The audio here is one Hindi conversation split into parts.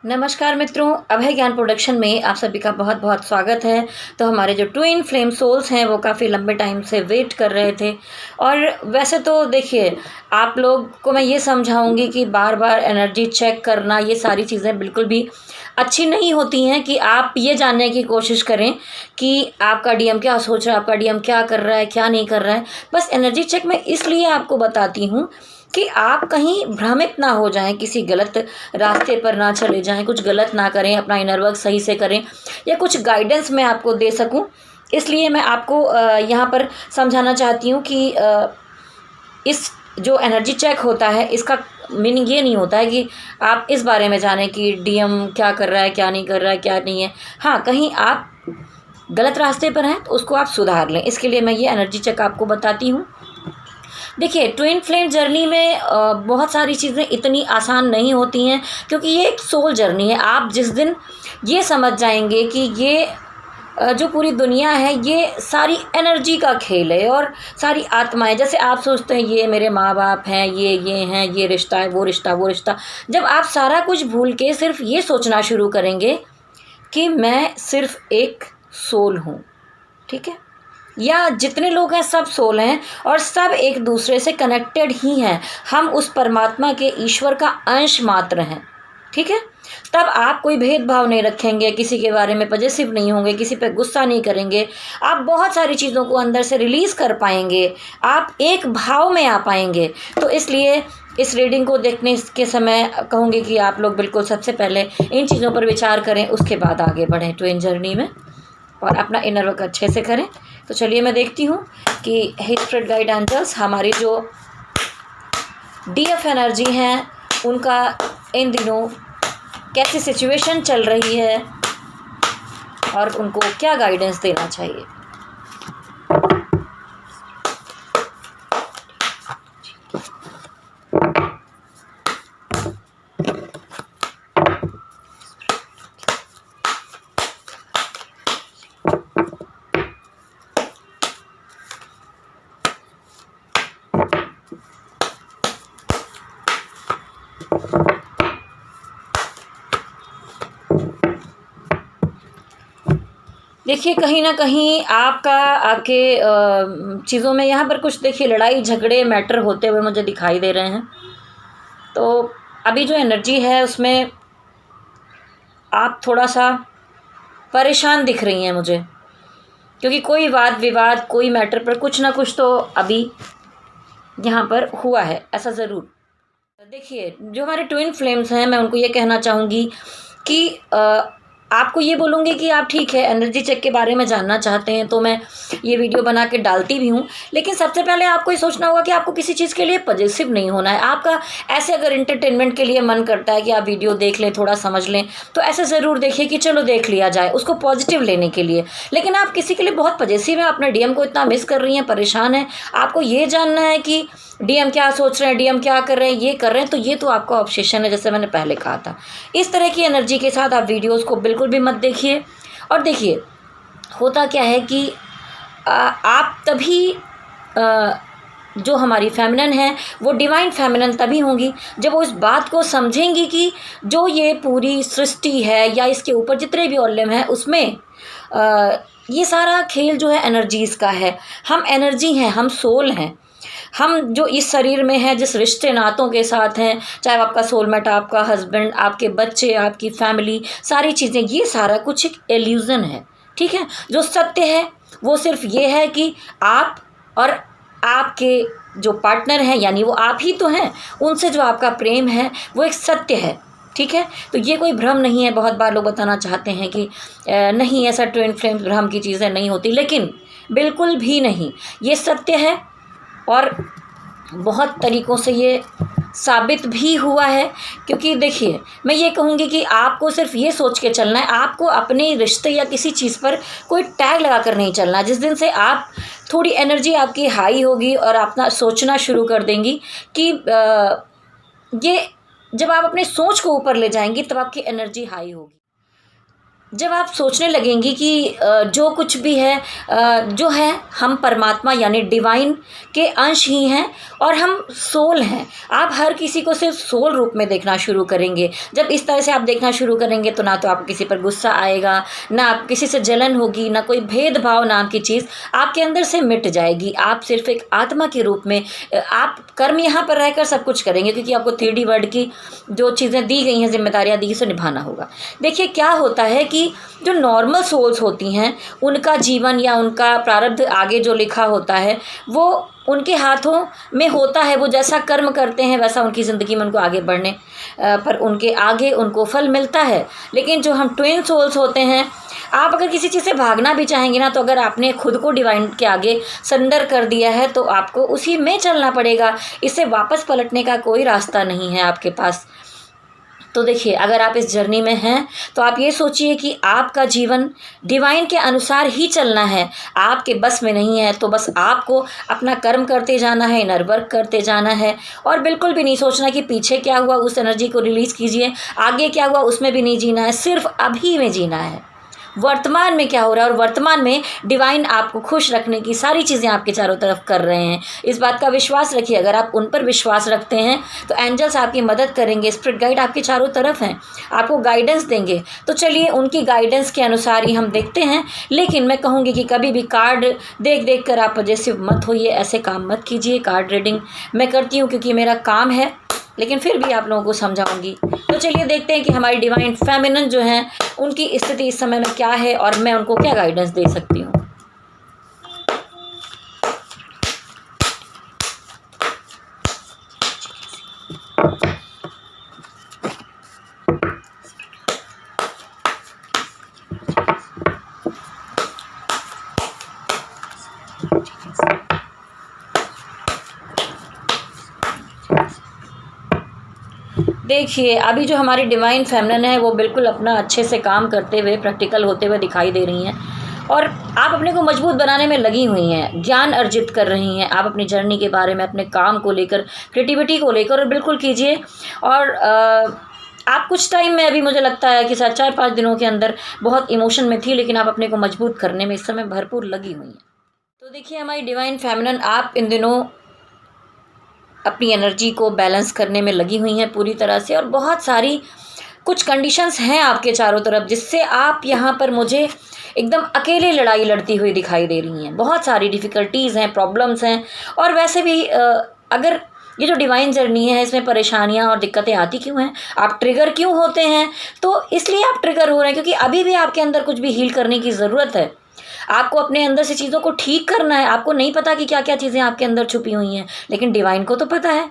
नमस्कार मित्रों, अभय ज्ञान प्रोडक्शन में आप सभी का बहुत बहुत स्वागत है। तो हमारे जो ट्विन फ्लेम सोल्स हैं वो काफ़ी लंबे टाइम से वेट कर रहे थे। और वैसे तो देखिए, आप लोग को मैं ये समझाऊंगी कि बार बार एनर्जी चेक करना, ये सारी चीज़ें बिल्कुल भी अच्छी नहीं होती हैं। कि आप ये जानने की कोशिश करें कि आपका डीएम क्या सोच रहा है, आपका डीएम क्या कर रहा है, क्या नहीं कर रहा है। बस एनर्जी चेक मैं इसलिए आपको बताती हूँ कि आप कहीं भ्रमित ना हो जाएं, किसी गलत रास्ते पर ना चले जाएं, कुछ गलत ना करें, अपना इनर वर्क सही से करें, या कुछ गाइडेंस मैं आपको दे सकूं। इसलिए मैं आपको यहाँ पर समझाना चाहती हूँ कि इस जो एनर्जी चेक होता है, इसका मीनिंग ये नहीं होता है कि आप इस बारे में जानें कि डीएम क्या कर रहा है, क्या नहीं कर रहा है, क्या नहीं है। हाँ, कहीं आप गलत रास्ते पर हैं तो उसको आप सुधार लें, इसके लिए मैं ये एनर्जी चेक आपको बताती हूँ। देखिए, ट्विन फ्लेम जर्नी में बहुत सारी चीज़ें इतनी आसान नहीं होती हैं, क्योंकि ये एक सोल जर्नी है। आप जिस दिन ये समझ जाएंगे कि ये जो पूरी दुनिया है ये सारी एनर्जी का खेल है, और सारी आत्माएं, जैसे आप सोचते हैं ये मेरे माँ बाप हैं, ये हैं, ये रिश्ता है, वो रिश्ता, वो रिश्ता। जब आप सारा कुछ भूल के सिर्फ ये सोचना शुरू करेंगे कि मैं सिर्फ एक सोल हूँ, ठीक है, या जितने लोग हैं सब सोल हैं और सब एक दूसरे से कनेक्टेड ही हैं, हम उस परमात्मा के, ईश्वर का अंश मात्र हैं, ठीक है। तब आप कोई भेदभाव नहीं रखेंगे, किसी के बारे में पॉजिटिव नहीं होंगे, किसी पे गुस्सा नहीं करेंगे। आप बहुत सारी चीज़ों को अंदर से रिलीज़ कर पाएंगे, आप एक भाव में आ पाएंगे। तो इसलिए इस रीडिंग को देखने के समय कहूँगी कि आप लोग बिल्कुल सबसे पहले इन चीज़ों पर विचार करें, उसके बाद आगे बढ़ें ट्विन जर्नी में, और अपना इनर वर्क अच्छे से करें। तो चलिए मैं देखती हूँ कि हे स्पिरिट गाइड एंजल्स, हमारी जो डीएफ एनर्जी हैं उनका इन दिनों कैसी सिचुएशन चल रही है और उनको क्या गाइडेंस देना चाहिए। देखिए, कहीं ना कहीं आपके चीज़ों में यहाँ पर कुछ, देखिए, लड़ाई झगड़े मैटर होते हुए मुझे दिखाई दे रहे हैं। तो अभी जो एनर्जी है उसमें आप थोड़ा सा परेशान दिख रही हैं मुझे, क्योंकि कोई वाद विवाद, कोई मैटर पर कुछ ना कुछ तो अभी यहाँ पर हुआ है, ऐसा ज़रूर। देखिए, जो हमारे ट्विन फ्लेम्स हैं, मैं उनको ये कहना चाहूँगी कि आपको ये बोलूँगी कि आप, ठीक है, एनर्जी चेक के बारे में जानना चाहते हैं तो मैं ये वीडियो बना के डालती भी हूँ, लेकिन सबसे पहले आपको ये सोचना होगा कि आपको किसी चीज़ के लिए पॉजिटिव नहीं होना है। आपका ऐसे अगर एंटरटेनमेंट के लिए मन करता है कि आप वीडियो देख लें, थोड़ा समझ लें, तो ऐसे ज़रूर देखिए कि चलो देख लिया जाए, उसको पॉजिटिव लेने के लिए। लेकिन आप किसी के लिए बहुत पॉजिटिव हैं, अपने डीएम को इतना मिस कर रही हैं, परेशान हैं, आपको ये जानना है कि डीएम क्या सोच रहे हैं, डीएम क्या कर रहे हैं, ये कर रहे हैं, तो ये तो आपका ऑब्सेशन है, जैसे मैंने पहले कहा था। इस तरह की एनर्जी के साथ आप वीडियोस को बिल्कुल भी मत देखिए। और देखिए, होता क्या है कि आप तभी जो हमारी फेमिनिन है वो डिवाइन फेमिनिन तभी होंगी जब वो इस बात को समझेंगी कि जो ये पूरी सृष्टि है या इसके ऊपर जितने भी ओलम हैं उसमें ये सारा खेल जो है एनर्जीज़ का है। हम एनर्जी हैं, हम सोल हैं, हम जो इस शरीर में हैं, जिस रिश्ते नातों के साथ हैं, चाहे आपका सोलमेट, आपका हस्बैंड, आपके बच्चे, आपकी फैमिली, सारी चीज़ें, ये सारा कुछ एक एल्यूज़न है, ठीक है। जो सत्य है वो सिर्फ ये है कि आप और आपके जो पार्टनर हैं, यानी वो आप ही तो हैं, उनसे जो आपका प्रेम है वो एक सत्य है, ठीक है। तो ये कोई भ्रम नहीं है। बहुत बार लोग बताना चाहते हैं कि नहीं, ऐसा ट्विन फ्लेम भ्रम की चीज़ें नहीं होती, लेकिन बिल्कुल भी नहीं, ये सत्य है। और बहुत तरीक़ों से ये साबित भी हुआ है, क्योंकि देखिए, मैं ये कहूँगी कि आपको सिर्फ ये सोच के चलना है, आपको अपने रिश्ते या किसी चीज़ पर कोई टैग लगा कर नहीं चलना। जिस दिन से आप, थोड़ी एनर्जी आपकी हाई होगी और आप ना सोचना शुरू कर देंगी कि ये, जब आप अपने सोच को ऊपर ले जाएंगी तब आपकी एनर्जी हाई होगी। जब आप सोचने लगेंगी कि जो कुछ भी है, जो है हम परमात्मा यानी डिवाइन के अंश ही हैं और हम सोल हैं। आप हर किसी को सिर्फ सोल रूप में देखना शुरू करेंगे। जब इस तरह से आप देखना शुरू करेंगे तो ना तो आपको किसी पर गुस्सा आएगा, ना आप किसी से जलन होगी, ना कोई भेदभाव नाम की चीज़ आपके अंदर से मिट जाएगी। आप सिर्फ एक आत्मा के रूप में आप कर्म यहाँ पर रहकर सब कुछ करेंगे, क्योंकि आपको 3D वर्ल्ड की जो चीज़ें दी गई हैं, जिम्मेदारियाँ दी, उसे निभाना होगा। देखिए क्या होता है कि जो नॉर्मल सोल्स होती हैं उनका जीवन या उनका प्रारब्ध आगे जो लिखा होता है वो उनके हाथों में होता है। वो जैसा कर्म करते हैं वैसा उनकी ज़िंदगी में उनको आगे बढ़ने पर उनके आगे उनको फल मिलता है। लेकिन जो हम ट्विन सोल्स होते हैं, आप अगर किसी चीज़ से भागना भी चाहेंगे ना, तो अगर आपने खुद को डिवाइन के आगे सरेंडर कर दिया है तो आपको उसी में चलना पड़ेगा। इससे वापस पलटने का कोई रास्ता नहीं है आपके पास। तो देखिए, अगर आप इस जर्नी में हैं तो आप ये सोचिए कि आपका जीवन डिवाइन के अनुसार ही चलना है। आपके बस में नहीं है तो बस आपको अपना कर्म करते जाना है, इनर वर्क करते जाना है और बिल्कुल भी नहीं सोचना कि पीछे क्या हुआ, उस एनर्जी को रिलीज़ कीजिए। आगे क्या हुआ उसमें भी नहीं जीना है, सिर्फ अभी में जीना है। वर्तमान में क्या हो रहा है और वर्तमान में डिवाइन आपको खुश रखने की सारी चीज़ें आपके चारों तरफ कर रहे हैं। इस बात का विश्वास रखिए। अगर आप उन पर विश्वास रखते हैं तो एंजल्स आपकी मदद करेंगे, स्पिरिट गाइड आपके चारों तरफ हैं, आपको गाइडेंस देंगे। तो चलिए उनकी गाइडेंस के अनुसार ही हम देखते हैं। लेकिन मैं कहूँगी कि कभी भी कार्ड देख देख कर आप पॉजिटिव मत होइए, ऐसे काम मत कीजिए। कार्ड रीडिंग मैं करती हूँ क्योंकि मेरा काम है, लेकिन फिर भी आप लोगों को समझाऊंगी। तो चलिए देखते हैं कि हमारी डिवाइन फेमिनिन जो हैं उनकी स्थिति इस समय में क्या है और मैं उनको क्या गाइडेंस दे सकती हूँ। देखिए, अभी जो हमारी डिवाइन फेमिनिन है वो बिल्कुल अपना अच्छे से काम करते हुए, प्रैक्टिकल होते हुए दिखाई दे रही हैं और आप अपने को मजबूत बनाने में लगी हुई हैं, ज्ञान अर्जित कर रही हैं। आप अपनी जर्नी के बारे में, अपने काम को लेकर, क्रिएटिविटी को लेकर बिल्कुल कीजिए। और आप कुछ टाइम में, अभी मुझे लगता है कि 4-5 दिनों के अंदर बहुत इमोशन में थी, लेकिन आप अपने को मजबूत करने में इस समय भरपूर लगी हुई हैं। तो देखिए हमारी डिवाइन फेमिनिन, आप इन दिनों अपनी एनर्जी को बैलेंस करने में लगी हुई हैं पूरी तरह से और बहुत सारी कुछ कंडीशंस हैं आपके चारों तरफ जिससे आप यहाँ पर मुझे एकदम अकेले लड़ाई लड़ती हुई दिखाई दे रही हैं। बहुत सारी डिफ़िकल्टीज़ हैं, प्रॉब्लम्स हैं और वैसे भी अगर ये जो डिवाइन जर्नी है इसमें परेशानियाँ और दिक्कतें आती क्यों हैं, आप ट्रिगर क्यों होते हैं, तो इसलिए आप ट्रिगर हो रहे हैं क्योंकि अभी भी आपके अंदर कुछ भी हील करने की ज़रूरत है। आपको अपने अंदर से चीज़ों को ठीक करना है। आपको नहीं पता कि क्या क्या चीज़ें आपके अंदर छुपी हुई हैं, लेकिन डिवाइन को तो पता है,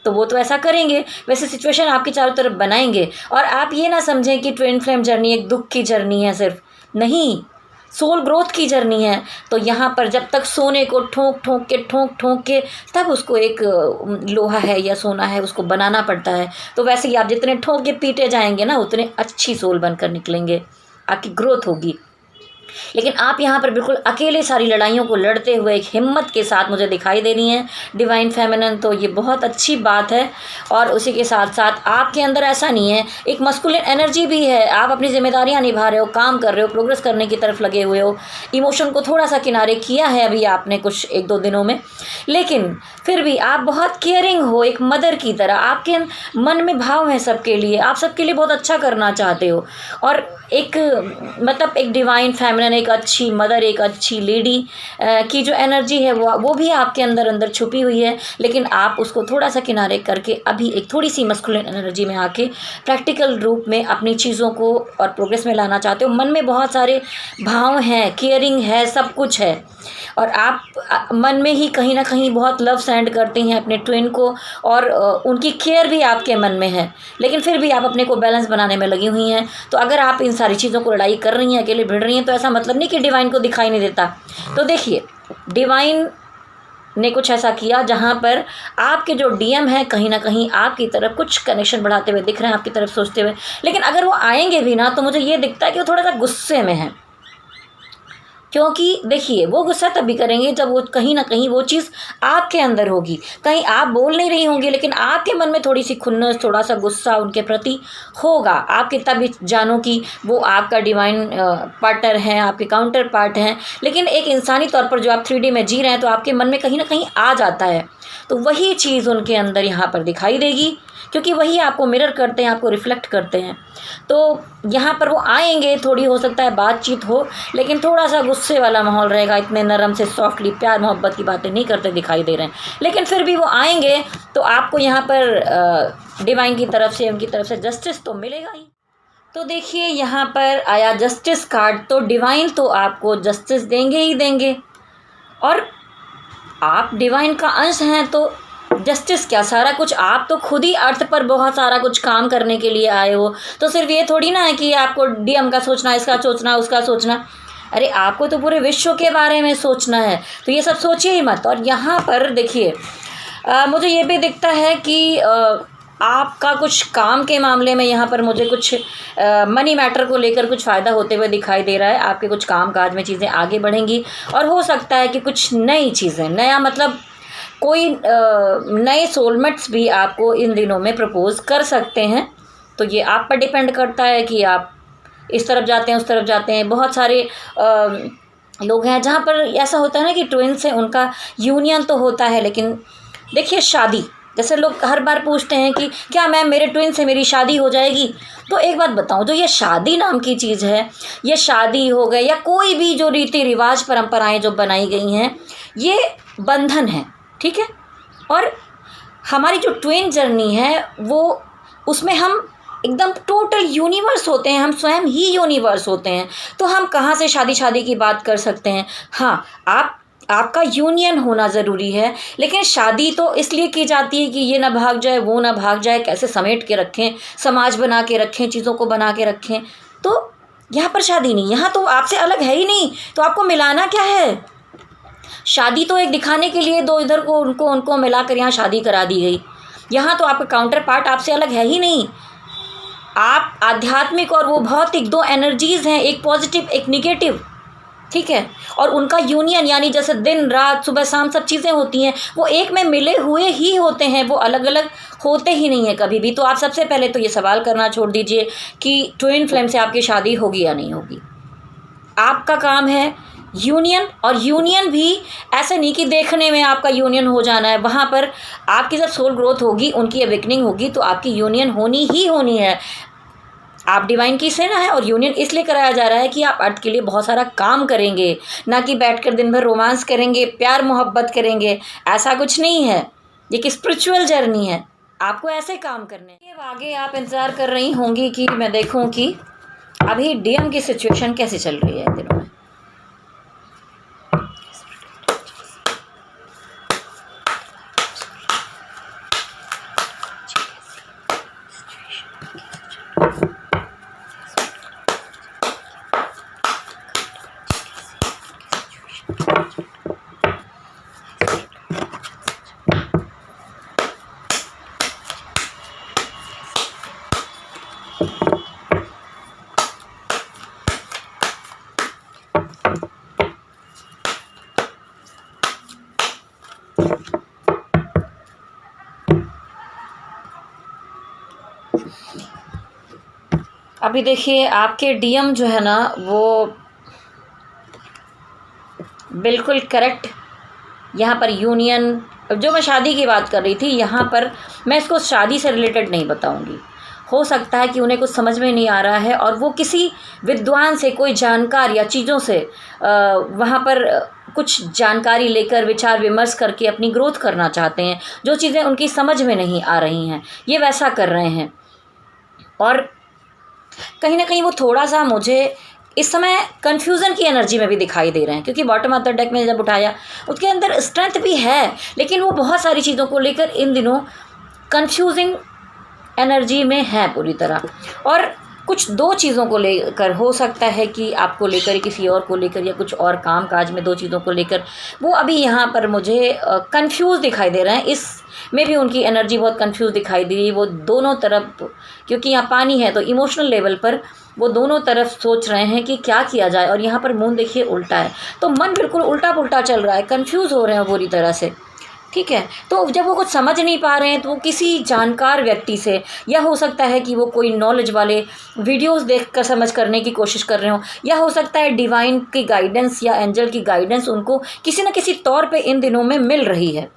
तो वो तो ऐसा करेंगे, वैसे सिचुएशन आपके चारों तरफ बनाएंगे। और आप ये ना समझें कि ट्विन फ्लेम जर्नी एक दुख की जर्नी है, सिर्फ नहीं, सोल ग्रोथ की जर्नी है। तो यहाँ पर जब तक सोने को ठोक ठोक के तब उसको एक लोहा है या सोना है उसको बनाना पड़ता है। तो वैसे ही आप जितने ठोक के पीटे जाएंगे ना, उतने अच्छी सोल बनकर निकलेंगे, आपकी ग्रोथ होगी। लेकिन आप यहाँ पर बिल्कुल अकेले सारी लड़ाइयों को लड़ते हुए एक हिम्मत के साथ मुझे दिखाई दे रही हैं डिवाइन फेमिनिन, तो ये बहुत अच्छी बात है। और उसी के साथ साथ आपके अंदर ऐसा नहीं है, एक मस्कुलिन एनर्जी भी है। आप अपनी जिम्मेदारियाँ निभा रहे हो, काम कर रहे हो, प्रोग्रेस करने की तरफ लगे हुए हो। इमोशन को थोड़ा सा किनारे किया है अभी आपने कुछ 1-2 दिनों में, लेकिन फिर भी आप बहुत केयरिंग हो, एक मदर की तरह। आपके मन में भाव है सबके लिए, आप सबके लिए बहुत अच्छा करना चाहते हो। और एक मतलब एक डिवाइन फेमिनिन, एक अच्छी मदर, एक अच्छी लेडी की जो एनर्जी है वो भी आपके अंदर छुपी हुई है। लेकिन आप उसको थोड़ा सा किनारे करके अभी एक थोड़ी सी मस्कुलिन एनर्जी में आके प्रैक्टिकल रूप में अपनी चीज़ों को और प्रोग्रेस में लाना चाहते हो। मन में बहुत सारे भाव हैं, केयरिंग है, सब कुछ है और आप मन में ही कहीं ना कहीं बहुत लव सेंड करते हैं अपने ट्विन को और उनकी केयर भी आपके मन में है। लेकिन फिर भी आप अपने को बैलेंस बनाने में लगी हुई हैं। तो अगर आप इन सारी चीज़ों को लड़ाई कर रही हैं, अकेले भिड़ रही हैं, तो ऐसा मतलब नहीं कि डिवाइन को दिखाई नहीं देता। तो देखिए, डिवाइन ने कुछ ऐसा किया जहाँ पर आपके जो डीएम हैं कहीं ना कहीं आपकी तरफ कुछ कनेक्शन बढ़ाते हुए दिख रहे हैं, आपकी तरफ सोचते हुए। लेकिन अगर वो आएंगे भी ना, तो मुझे ये दिखता है कि वो थोड़ा सा गुस्से में है। क्योंकि देखिए वो गुस्सा तभी करेंगे जब वो कहीं ना कहीं वो चीज़ आपके अंदर होगी। कहीं आप बोल नहीं रही होंगी लेकिन आपके मन में थोड़ी सी खुन्नस, थोड़ा सा गुस्सा उनके प्रति होगा। आप कितना भी जानो कि वो आपका डिवाइन पार्टनर हैं, आपके काउंटर पार्ट हैं, लेकिन एक इंसानी तौर पर जो आप 3D में जी रहे हैं तो आपके मन में कहीं ना कहीं आ जाता है। तो वही चीज़ उनके अंदर यहाँ पर दिखाई देगी, क्योंकि वही आपको मिरर करते हैं, आपको रिफ्लेक्ट करते हैं। तो यहाँ पर वो आएंगे, थोड़ी हो सकता है बातचीत हो, लेकिन थोड़ा सा गुस्से वाला माहौल रहेगा। इतने नरम से सॉफ्टली प्यार मोहब्बत की बातें नहीं करते दिखाई दे रहे हैं, लेकिन फिर भी वो आएंगे तो आपको यहाँ पर डिवाइन की तरफ से, उनकी तरफ से जस्टिस तो मिलेगा ही। तो देखिए यहाँ पर आया जस्टिस कार्ड, तो डिवाइन तो आपको जस्टिस देंगे ही देंगे, और आप डिवाइन का अंश हैं तो जस्टिस क्या, सारा कुछ आप तो खुद ही अर्थ पर बहुत सारा कुछ काम करने के लिए आए हो। तो सिर्फ ये थोड़ी ना है कि आपको डीएम का सोचना, इसका सोचना, उसका सोचना। अरे आपको तो पूरे विश्व के बारे में सोचना है, तो ये सब सोचिए ही मत। और यहाँ पर देखिए मुझे ये भी दिखता है कि आपका कुछ काम के मामले में यहाँ पर मुझे कुछ मनी मैटर को लेकर कुछ फ़ायदा होते हुए दिखाई दे रहा है। आपके कुछ काम काज में चीज़ें आगे बढ़ेंगी, और हो सकता है कि कुछ नई चीज़ें, नया मतलब कोई नए सोलमेट्स भी आपको इन दिनों में प्रपोज़ कर सकते हैं। तो ये आप पर डिपेंड करता है कि आप इस तरफ जाते हैं, उस तरफ जाते हैं। बहुत सारे लोग हैं जहाँ पर ऐसा होता है ना कि ट्विन्स हैं, उनका यूनियन तो होता है, लेकिन देखिए शादी, जैसे लोग हर बार पूछते हैं कि क्या मैम मेरे ट्विन से मेरी शादी हो जाएगी। तो एक बात बताऊं, जो ये शादी नाम की चीज़ है, ये शादी हो गई या कोई भी जो रीति रिवाज परंपराएं जो बनाई गई हैं, ये बंधन है, ठीक है। और हमारी जो ट्विन जर्नी है वो, उसमें हम एकदम टोटल यूनिवर्स होते हैं, हम स्वयं ही यूनिवर्स होते हैं। तो हम कहाँ से शादी की बात कर सकते हैं। हाँ, आपका यूनियन होना ज़रूरी है, लेकिन शादी तो इसलिए की जाती है कि ये ना भाग जाए, वो ना भाग जाए, कैसे समेट के रखें, समाज बना के रखें, चीज़ों को बना के रखें। तो यहाँ पर शादी नहीं, यहाँ तो आपसे अलग है ही नहीं, तो आपको मिलाना क्या है। शादी तो एक दिखाने के लिए दो इधर को उनको मिलाकर यहाँ शादी करा दी गई। यहाँ तो आपका काउंटर पार्ट आपसे अलग है ही नहीं। आप आध्यात्मिक और वो भौतिक, दो एनर्जीज़ हैं, एक पॉजिटिव एक निगेटिव, ठीक है। और उनका यूनियन, यानी जैसे दिन रात सुबह शाम सब चीज़ें होती हैं, वो एक में मिले हुए ही होते हैं, वो अलग अलग होते ही नहीं है कभी भी। तो आप सबसे पहले तो ये सवाल करना छोड़ दीजिए कि ट्विन फ्लेम से आपकी शादी होगी या नहीं होगी। आपका काम है यूनियन, और यूनियन भी ऐसे नहीं कि देखने में आपका यूनियन हो जाना है। वहाँ पर आपकी जब सोल ग्रोथ होगी, उनकी अवेकनिंग होगी, तो आपकी यूनियन होनी ही होनी है। आप डिवाइन की सेना है, और यूनियन इसलिए कराया जा रहा है कि आप अर्थ के लिए बहुत सारा काम करेंगे, ना कि बैठकर दिन भर रोमांस करेंगे, प्यार मोहब्बत करेंगे। ऐसा कुछ नहीं है, ये कि स्पिरिचुअल जर्नी है, आपको ऐसे काम करने हैं। आगे आप इंतज़ार कर रही होंगी कि मैं देखूं कि अभी डीएम की सिचुएशन कैसे चल रही है इन दिनों में। अभी देखिए आपके डीएम जो है ना, वो बिल्कुल करेक्ट। यहाँ पर यूनियन, जो मैं शादी की बात कर रही थी, यहाँ पर मैं इसको शादी से रिलेटेड नहीं बताऊँगी। हो सकता है कि उन्हें कुछ समझ में नहीं आ रहा है, और वो किसी विद्वान से कोई जानकार या चीज़ों से वहाँ पर कुछ जानकारी लेकर विचार विमर्श करके अपनी ग्रोथ करना चाहते हैं। जो चीज़ें उनकी समझ में नहीं आ रही हैं, ये वैसा कर रहे हैं। और कहीं ना कहीं वो थोड़ा सा मुझे इस समय कन्फ्यूज़न की एनर्जी में भी दिखाई दे रहे हैं, क्योंकि बॉटम ऑफ द डेक में जब उठाया, उसके अंदर स्ट्रेंथ भी है, लेकिन वो बहुत सारी चीज़ों को लेकर इन दिनों कन्फ्यूजिंग एनर्जी में है पूरी तरह। और कुछ दो चीज़ों को लेकर, हो सकता है कि आपको लेकर, किसी और को लेकर, या कुछ और काम काज में दो चीज़ों को लेकर वो अभी यहाँ पर मुझे कंफ्यूज दिखाई दे रहे हैं। इस में भी उनकी एनर्जी बहुत कंफ्यूज दिखाई दे रही है। वो दोनों तरफ, क्योंकि यहाँ पानी है तो इमोशनल लेवल पर वो दोनों तरफ सोच रहे हैं कि क्या किया जाए। और यहाँ पर मून देखिए उल्टा है, तो मन बिल्कुल उल्टा पुल्टा चल रहा है, कंफ्यूज हो रहे हैं बुरी तरह से। ठीक है, तो जब वो कुछ समझ नहीं पा रहे हैं तो वो किसी जानकार व्यक्ति से, या हो सकता है कि वो कोई नॉलेज वाले वीडियोस देखकर समझ करने की कोशिश कर रहे हो, या हो सकता है डिवाइन की गाइडेंस या एंजल की गाइडेंस उनको किसी न किसी तौर पे इन दिनों में मिल रही है।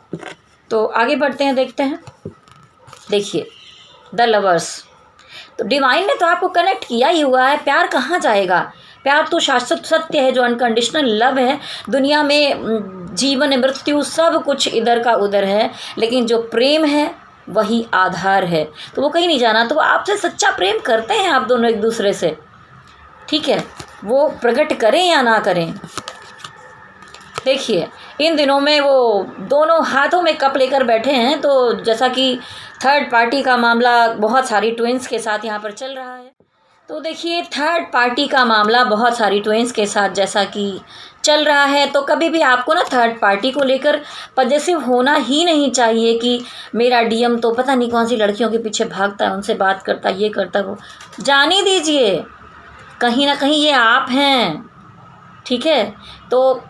तो आगे बढ़ते हैं, देखते हैं। देखिए द लवर्स, तो डिवाइन ने तो आपको कनेक्ट किया ही हुआ है। प्यार कहाँ जाएगा? प्यार तो शाश्वत सत्य है, जो अनकंडीशनल लव है। दुनिया में जीवन मृत्यु सब कुछ इधर का उधर है, लेकिन जो प्रेम है वही आधार है। तो वो कहीं नहीं जाना। तो वो आपसे सच्चा प्रेम करते हैं आप दोनों एक दूसरे से। ठीक है, वो प्रकट करें या ना करें। देखिए इन दिनों में वो दोनों हाथों में कप लेकर बैठे हैं। तो जैसा कि थर्ड पार्टी का मामला बहुत सारी ट्विंस के साथ यहाँ पर चल रहा है। तो देखिए थर्ड पार्टी का मामला बहुत सारी ट्विंस के साथ जैसा कि चल रहा है, तो कभी भी आपको ना थर्ड पार्टी को लेकर पॉजिटिव होना ही नहीं चाहिए कि मेरा डीएम तो पता नहीं कौन सी लड़कियों के पीछे भागता है, उनसे बात करता, ये करता, वो जाने दीजिए। कहीं ना कहीं ये आप हैं। ठीक है, तो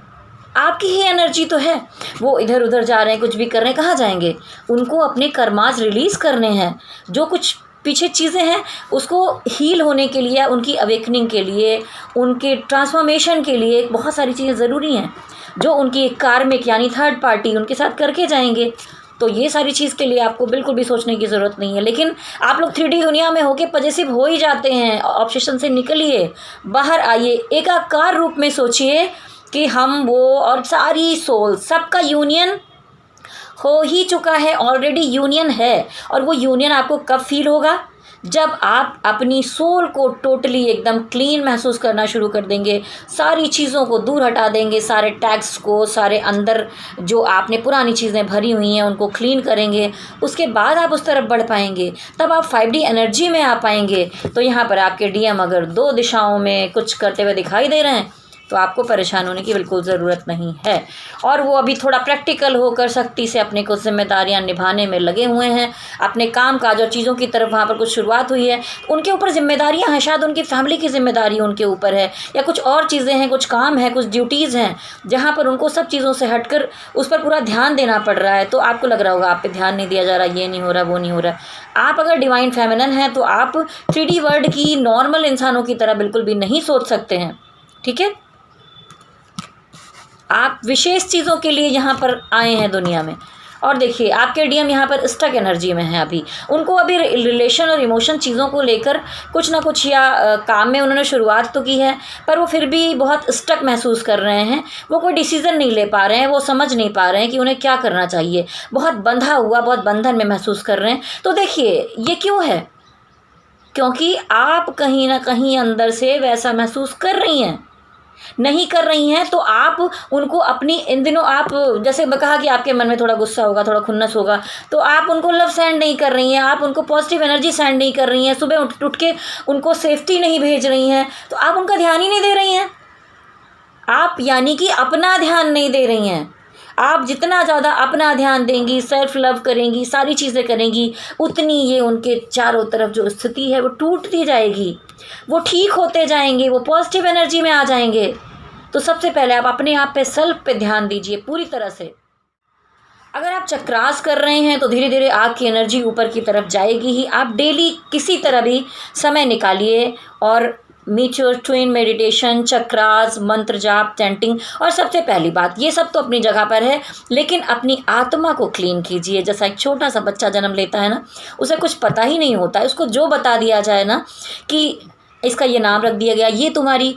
आपकी ही एनर्जी तो है। वो इधर उधर जा रहे हैं, कुछ भी कर रहे हैं, कहाँ जाएंगे? उनको अपने कर्मास रिलीज़ करने हैं। जो कुछ पीछे चीज़ें हैं उसको हील होने के लिए, उनकी अवेकनिंग के लिए, उनके ट्रांसफॉर्मेशन के लिए बहुत सारी चीज़ें ज़रूरी हैं, जो उनकी कार्मिक यानी थर्ड पार्टी उनके साथ करके जाएंगे। तो ये सारी चीज़ के लिए आपको बिल्कुल भी सोचने की ज़रूरत नहीं है। लेकिन आप लोग 3D दुनिया में होके पॉजिटिव हो ही जाते हैं। ऑब्सेशन से निकलिए, बाहर आइए, एकाकार रूप में सोचिए कि हम वो और सारी सोल सबका यूनियन हो ही चुका है, ऑलरेडी यूनियन है। और वो यूनियन आपको कब फील होगा? जब आप अपनी सोल को टोटली एकदम क्लीन महसूस करना शुरू कर देंगे, सारी चीज़ों को दूर हटा देंगे, सारे टैग्स को, सारे अंदर जो आपने पुरानी चीज़ें भरी हुई हैं उनको क्लीन करेंगे। उसके बाद आप उस तरफ बढ़ पाएंगे, तब आप 5D एनर्जी में आ पाएंगे। तो यहाँ पर आपके डीएम अगर 2 दिशाओं में कुछ करते हुए दिखाई दे रहे हैं तो आपको परेशान होने की बिल्कुल ज़रूरत नहीं है। और वो अभी थोड़ा प्रैक्टिकल होकर सख्ती से अपने कुछ जिम्मेदारियां निभाने में लगे हुए हैं। अपने काम काज और चीज़ों की तरफ वहाँ पर कुछ शुरुआत हुई है, उनके ऊपर जिम्मेदारियां हैं, शायद उनकी फैमिली की जिम्मेदारी उनके ऊपर है, या कुछ और चीज़ें हैं, कुछ काम है, कुछ ड्यूटीज़ हैं, जहाँ पर उनको सब चीज़ों से हटकर उस पर पूरा ध्यान देना पड़ रहा है। तो आपको लग रहा होगा आप पे ध्यान नहीं दिया जा रहा, ये नहीं हो रहा, वो नहीं हो रहा। आप अगर डिवाइन फेमिनिन हैं तो आप 3D वर्ल्ड की नॉर्मल इंसानों की तरह बिल्कुल भी नहीं सोच सकते हैं। ठीक है, आप विशेष चीज़ों के लिए यहाँ पर आए हैं दुनिया में। और देखिए आपके डीएम यहाँ पर स्टक एनर्जी में है। अभी उनको अभी रिलेशन और इमोशन चीज़ों को लेकर कुछ ना कुछ या काम में उन्होंने शुरुआत तो की है, पर वो फिर भी बहुत स्टक महसूस कर रहे हैं। वो कोई डिसीज़न नहीं ले पा रहे हैं, वो समझ नहीं पा रहे हैं कि उन्हें क्या करना चाहिए। बहुत बंधा हुआ, बहुत बंधन में महसूस कर रहे हैं। तो देखिए ये क्यों है? क्योंकि आप कहीं ना कहीं अंदर से वैसा महसूस कर रही हैं। नहीं कर रही हैं तो आप उनको अपनी इन दिनों, आप जैसे मैं कहा कि आपके मन में थोड़ा गुस्सा होगा, थोड़ा खुन्नस होगा, तो आप उनको लव सेंड नहीं कर रही हैं, आप उनको पॉजिटिव एनर्जी सेंड नहीं कर रही हैं, सुबह उठ के उनको सेफ्टी नहीं भेज रही हैं, तो आप उनका ध्यान ही नहीं दे रही हैं। आप यानी कि अपना ध्यान नहीं दे रही हैं। आप जितना ज़्यादा अपना ध्यान देंगी, सेल्फ लव करेंगी, सारी चीज़ें करेंगी, उतनी ये उनके चारों तरफ जो स्थिति है वो टूटती जाएगी, वो ठीक होते जाएंगे, वो पॉजिटिव एनर्जी में आ जाएंगे। तो सबसे पहले आप अपने आप पे, सेल्फ पे ध्यान दीजिए पूरी तरह से। अगर आप चक्रास कर रहे हैं तो धीरे धीरे आग की एनर्जी ऊपर की तरफ जाएगी ही। आप डेली किसी तरह भी समय निकालिए और meet your twin, meditation, chakras, मंत्र जाप, चैंटिंग। और सबसे पहली बात, ये सब तो अपनी जगह पर है, लेकिन अपनी आत्मा को क्लीन कीजिए। जैसा एक छोटा सा बच्चा जन्म लेता है ना, उसे कुछ पता ही नहीं होता है, उसको जो बता दिया जाए ना कि इसका ये नाम रख दिया गया, ये तुम्हारी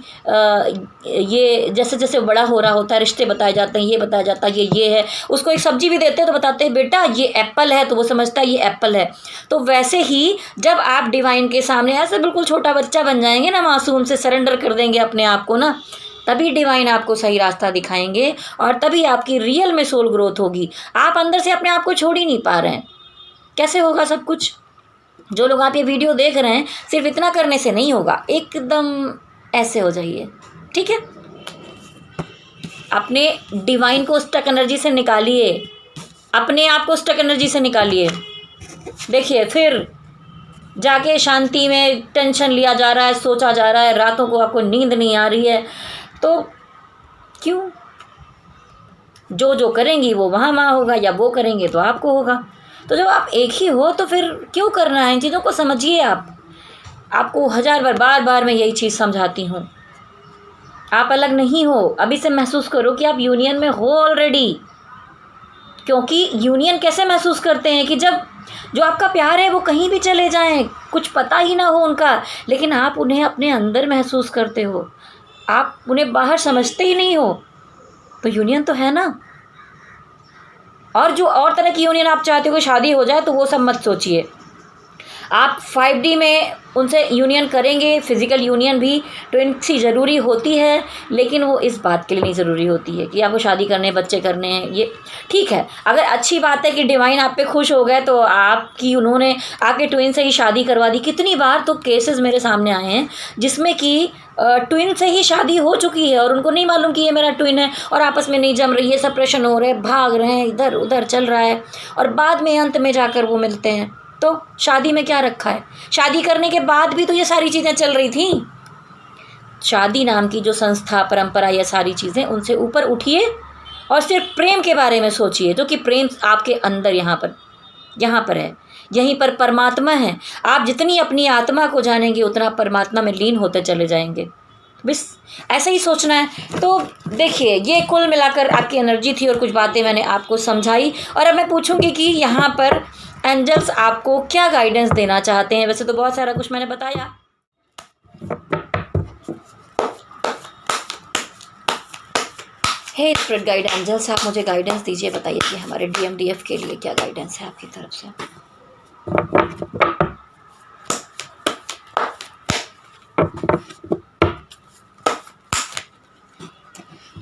ये जैसे जैसे बड़ा हो रहा होता है रिश्ते बताए जाते हैं, ये बताया जाता है ये है। उसको एक सब्जी भी देते हैं तो बताते हैं बेटा ये एप्पल है, तो वो समझता है ये एप्पल है। तो वैसे ही जब आप डिवाइन के सामने ऐसे बिल्कुल छोटा बच्चा बन जाएंगे ना, मासूम से सरेंडर कर देंगे अपने आप को ना, तभी डिवाइन आपको सही रास्ता दिखाएंगे और तभी आपकी रियल में सोल ग्रोथ होगी। आप अंदर से अपने आप को छोड़ ही नहीं पा रहे हैं। कैसे होगा सब कुछ? जो लोग आप ये वीडियो देख रहे हैं, सिर्फ इतना करने से नहीं होगा, एकदम ऐसे हो जाइए। ठीक है, अपने डिवाइन को स्टक एनर्जी से निकालिए, अपने आप को स्टक एनर्जी से निकालिए। देखिए फिर जाके शांति में टेंशन लिया जा रहा है, सोचा जा रहा है, रातों को आपको नींद नहीं आ रही है, तो क्यों? जो जो करेंगी वो वहाँ वहाँ होगा, या वो करेंगे तो आपको होगा। तो जब आप एक ही हो तो फिर क्यों करना है? इन चीज़ों को समझिए आप। आपको 1000 बार बार मैं यही चीज़ समझाती हूँ, आप अलग नहीं हो। अभी से महसूस करो कि आप यूनियन में हो ऑलरेडी। क्योंकि यूनियन कैसे महसूस करते हैं कि जब जो आपका प्यार है वो कहीं भी चले जाएं, कुछ पता ही ना हो उनका, लेकिन आप उन्हें अपने अंदर महसूस करते हो, आप उन्हें बाहर समझते ही नहीं हो, तो यूनियन तो है ना। और जो और तरह की यूनियन आप चाहते हो कि शादी हो जाए, तो वो सब मत सोचिए। आप 5D में उनसे यूनियन करेंगे, फिज़िकल यूनियन भी ट्विन सी ज़रूरी होती है, लेकिन वो इस बात के लिए नहीं ज़रूरी होती है कि आपको शादी करने, बच्चे करने हैं। ये ठीक है, अगर अच्छी बात है कि डिवाइन आप पे खुश हो गए, तो आपकी उन्होंने आपके ट्विन से ही शादी करवा दी। कितनी बार तो केसेस मेरे सामने आए हैं जिसमें कि ट्विन से ही शादी हो चुकी है और उनको नहीं मालूम कि ये मेरा ट्विन है, और आपस में नहीं जम रही है, सेपरेशन हो रहे हैं, भाग रहे हैं, इधर उधर चल रहा है, और बाद में अंत में जाकर वो मिलते हैं। तो शादी में क्या रखा है? शादी करने के बाद भी तो ये सारी चीज़ें चल रही थी। शादी नाम की जो संस्था, परंपरा, ये सारी चीज़ें, उनसे ऊपर उठिए और सिर्फ प्रेम के बारे में सोचिए, जो कि प्रेम आपके अंदर यहाँ पर है, यहीं पर परमात्मा है। आप जितनी अपनी आत्मा को जानेंगे उतना परमात्मा में लीन होते चले जाएंगे। बस ऐसा ही सोचना है। तो देखिए, ये कुल मिलाकर आपकी एनर्जी थी और कुछ बातें मैंने आपको समझाई। और अब मैं पूछूंगी कि यहाँ पर एंजल्स आपको क्या गाइडेंस देना चाहते हैं। वैसे तो बहुत सारा कुछ मैंने बताया। हे स्पिरिट गाइड एंजल्स, आप मुझे गाइडेंस दीजिए, बताइए कि हमारे DMDF के लिए क्या गाइडेंस है आपकी तरफ से।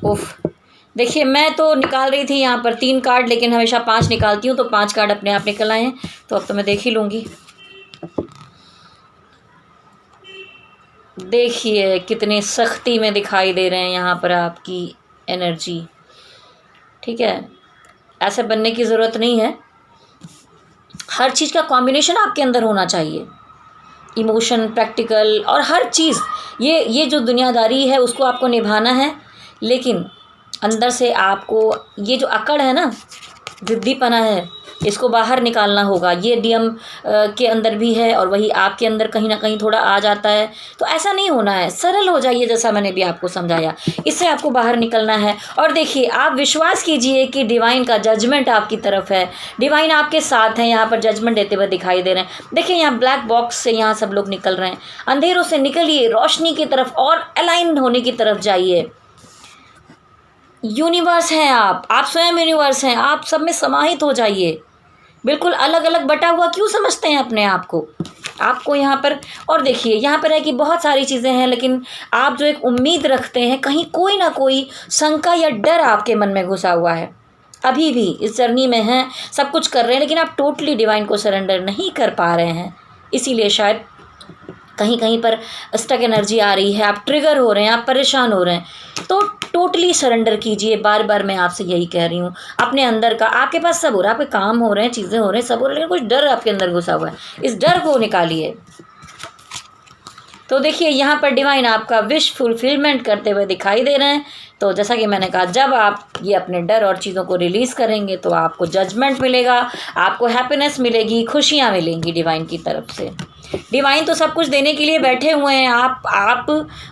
उफ, देखिए, मैं तो निकाल रही थी यहाँ पर 3 कार्ड, लेकिन हमेशा 5 निकालती हूँ, तो 5 कार्ड अपने आप निकल आए हैं। तो अब तो मैं देख ही लूँगी। देखिए कितनी सख्ती में दिखाई दे रहे हैं यहाँ पर आपकी एनर्जी। ठीक है, ऐसे बनने की ज़रूरत नहीं है। हर चीज़ का कॉम्बिनेशन आपके अंदर होना चाहिए, इमोशन, प्रैक्टिकल और हर चीज़। ये जो दुनियादारी है उसको आपको निभाना है, लेकिन अंदर से आपको ये जो अकड़ है ना, ज़िद्दीपना है, इसको बाहर निकालना होगा। ये DM के अंदर भी है और वही आपके अंदर कहीं ना कहीं थोड़ा आ जाता है। तो ऐसा नहीं होना है, सरल हो जाइए, जैसा मैंने भी आपको समझाया, इससे आपको बाहर निकलना है। और देखिए, आप विश्वास कीजिए कि डिवाइन का जजमेंट आपकी तरफ है, डिवाइन आपके साथ है, यहाँ पर जजमेंट देते हुए दिखाई दे रहे हैं। देखिए, यहाँ ब्लैक बॉक्स से यहाँ सब लोग निकल रहे हैं। अंधेरों से निकलिए, रोशनी की तरफ और अलाइन होने की तरफ जाइए। यूनिवर्स हैं आप स्वयं यूनिवर्स हैं, आप सब में समाहित हो जाइए। बिल्कुल अलग अलग बटा हुआ क्यों समझते हैं अपने आप को? आपको यहाँ पर, और देखिए यहाँ पर है कि बहुत सारी चीज़ें हैं, लेकिन आप जो एक उम्मीद रखते हैं, कहीं कोई ना कोई शंका या डर आपके मन में घुसा हुआ है। अभी भी इस जर्नी में हैं, सब कुछ कर रहे हैं, लेकिन आप टोटली डिवाइन को सरेंडर नहीं कर पा रहे हैं। इसीलिए शायद कहीं कहीं पर स्टक एनर्जी आ रही है, आप ट्रिगर हो रहे हैं, आप परेशान हो रहे हैं। तो टोटली सरेंडर कीजिए। बार बार मैं आपसे यही कह रही हूँ, अपने अंदर का, आपके पास सब हो रहा है, आपके काम हो रहे हैं, चीज़ें हो रहे हैं, सब हो रहे हैं, लेकिन कुछ डर आपके अंदर घुसा हुआ है, इस डर को निकालिए। तो देखिए, यहाँ पर डिवाइन आपका विश फुलफिलमेंट करते हुए दिखाई दे रहे हैं। तो जैसा कि मैंने कहा, जब आप ये अपने डर और चीज़ों को रिलीज़ करेंगे तो आपको जजमेंट मिलेगा, आपको हैप्पीनेस मिलेगी, खुशियाँ मिलेंगी डिवाइन की तरफ से। डिवाइन तो सब कुछ देने के लिए बैठे हुए हैं। आप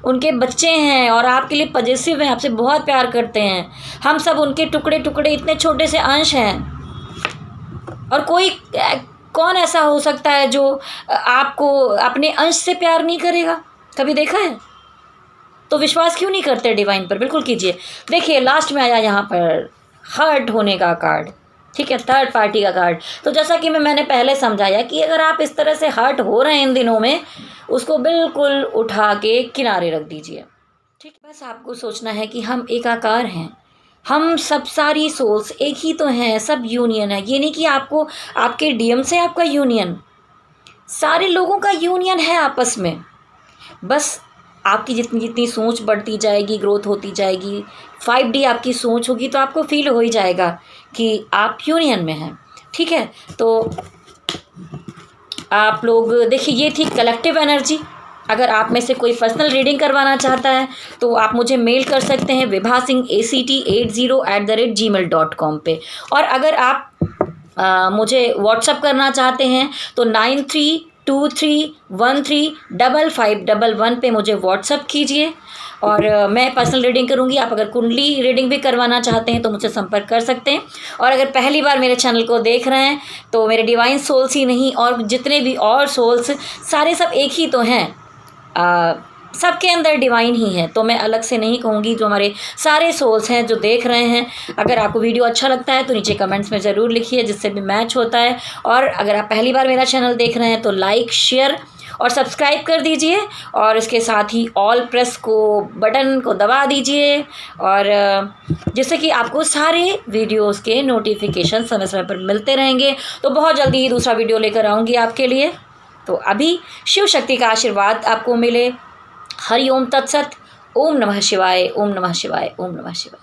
उनके बच्चे हैं और आपके लिए पॉजिटिव हैं, आपसे बहुत प्यार करते हैं। हम सब उनके टुकड़े टुकड़े, इतने छोटे से अंश हैं। और कौन ऐसा हो सकता है जो आपको अपने अंश से प्यार नहीं करेगा? कभी देखा है? तो विश्वास क्यों नहीं करते डिवाइन पर? बिल्कुल कीजिए। देखिए, लास्ट में आया यहाँ पर हर्ट होने का कार्ड। ठीक है, थर्ड पार्टी का कार्ड। तो जैसा कि मैंने पहले समझाया कि अगर आप इस तरह से हर्ट हो रहे हैं इन दिनों में, उसको बिल्कुल उठा के किनारे रख दीजिए। ठीक, बस आपको सोचना है कि हम एकाकार हैं, हम सब सारी सोल्स एक ही तो हैं, सब यूनियन है। ये नहीं कि आपको आपके DM से आपका यूनियन, सारे लोगों का यूनियन है आपस में। बस आपकी जितनी जितनी सोच बढ़ती जाएगी, ग्रोथ होती जाएगी, 5D आपकी सोच होगी, तो आपको फील हो ही जाएगा कि आप यूनियन में हैं। ठीक है, तो आप लोग देखिए, ये थी कलेक्टिव एनर्जी। अगर आप में से कोई पर्सनल रीडिंग करवाना चाहता है तो आप मुझे मेल कर सकते हैं vibhasingact80@gmail.com पे। और अगर आप मुझे व्हाट्सअप करना चाहते हैं तो 9323135511 पे मुझे व्हाट्सअप कीजिए और मैं पर्सनल रीडिंग करूंगी। आप अगर कुंडली रीडिंग भी करवाना चाहते हैं तो मुझसे संपर्क कर सकते हैं। और अगर पहली बार मेरे चैनल को देख रहे हैं तो मेरे डिवाइन सोल्स ही नहीं और जितने भी और सोल्स सारे सब एक ही तो हैं, सबके अंदर डिवाइन ही है। तो मैं अलग से नहीं कहूँगी, जो हमारे सारे सोल्स हैं जो देख रहे हैं। अगर आपको वीडियो अच्छा लगता है तो नीचे कमेंट्स में ज़रूर लिखिए, जिससे भी मैच होता है। और अगर आप पहली बार मेरा चैनल देख रहे हैं तो लाइक, शेयर और सब्सक्राइब कर दीजिए और इसके साथ ही ऑल प्रेस को बटन को दबा दीजिए, और जिससे कि आपको सारे वीडियोस के नोटिफिकेशन समय समय पर मिलते रहेंगे। तो बहुत जल्दी ही दूसरा वीडियो लेकर आऊँगी आपके लिए। तो अभी शिव शक्ति का आशीर्वाद आपको मिले। हरि ओम तत्सत। ओम नमः शिवाय, ओम नमः शिवाय, ओम नमः शिवाय।